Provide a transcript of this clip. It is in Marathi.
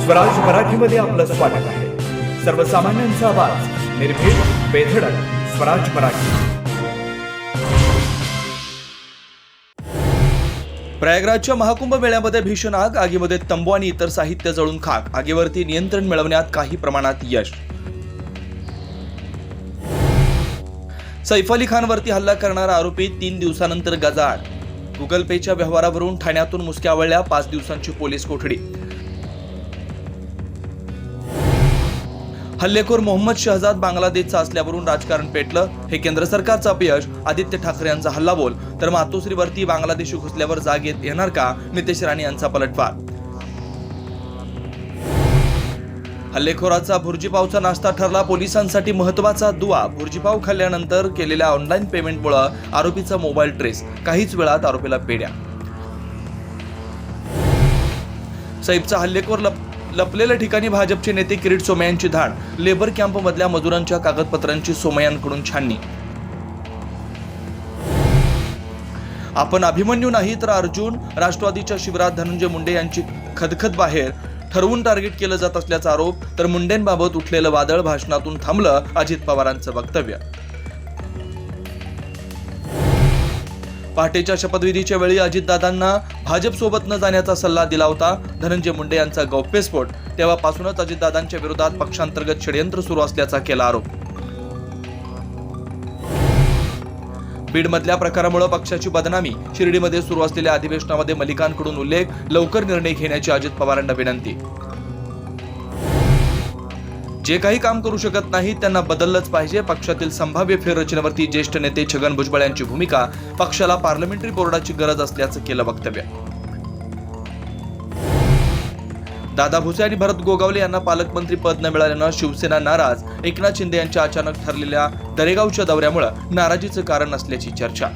स्वराज मराठीमध्ये आपलं स्वागत आहे. सर्वसामान्यांचा आवाज, निर्भीड, बेधडक, स्वराज मराठी. प्रयागराजच्या महाकुंभ मेळ्यामध्ये भीषण आग, आगीमध्ये तंबू आणि इतर साहित्य जळून खाक. आगीवरती नियंत्रण मिळवण्यात काही प्रमाणात यश. सैफ अली खानवरती हल्ला करणारा आरोपी 3 दिवसानंतर गजाआड. गुगल पेच्या व्यवहारावरून ठाण्यातून मुसक्यावळल्या 5 दिवसांची पोलीस कोठडी. हल्लेखोर मोहम्मद शहजाद बांगलादेशचा असल्यावरून राजकारण पेटलं. हे केंद्र सरकारचं अपयश. आदित्य ठाकरे यांचा हल्लाबोल. तर मातोश्रीवरती बांगलादेशी घुसल्यावर जाग येणार का? नितेश राणे यांचा पलटवार. हल्लेखोराचा भुर्जीपावचा नाश्ता ठरला पोलिसांसाठी महत्वाचा दुवा. भुर्जीपाव खाल्ल्यानंतर केलेल्या ऑनलाईन पेमेंटमुळे आरोपीचा मोबाईल ट्रेस. काहीच वेळात आरोपीला पेड्या. सैफचा हल्लेखोर लपलेल्या ठिकाणी भाजपचे नेते किरीट सोमय्या यांची धाड. लेबर कॅम्पमधल्या मजुरांच्या कागदपत्रांची सोमय्यांकडून छाननी. आपण अभिमन्यू नाही तर अर्जुन. राष्ट्रवादीच्या शिबिरात धनंजय मुंडे यांची खदखद बाहेर. ठरवून टार्गेट केलं जात असल्याचा आरोप. तर मुंडेंबाबत उठलेलं वादळ भाषणातून थांबलं. अजित पवारांचं वक्तव्य. पहाटेच्या शपथविधीच्या वेळी अजितदादांना भाजपसोबत न जाण्याचा सल्ला दिला होता. धनंजय मुंडे यांचा गौप्यस्फोट. तेव्हापासूनच अजितदादांच्या विरोधात पक्षांतर्गत षडयंत्र सुरू असल्याचा केला आरोप. बीडमधल्या प्रकारामुळे पक्षाची बदनामी. शिर्डीमध्ये सुरू असलेल्या अधिवेशनामध्ये मलिकांकडून उल्लेख. लवकर निर्णय घेण्याची अजित पवारांना विनंती. जे काही काम करू शकत नाहीत त्यांना बदललंच पाहिजे. पक्षातील संभाव्य फेररचनेवरती ज्येष्ठ नेते छगन भुजबळ यांची भूमिका. पक्षाला पार्लमेंटरी बोर्डाची गरज असल्याचं केलं वक्तव्य. दादा भुसे आणि भरत गोगावले यांना पालकमंत्री पद न मिळाल्यानं शिवसेना नाराज. एकनाथ शिंदे यांच्या अचानक ठरलेल्या दरेगावच्या दौऱ्यामुळे नाराजीचं कारण असल्याची चर्चा.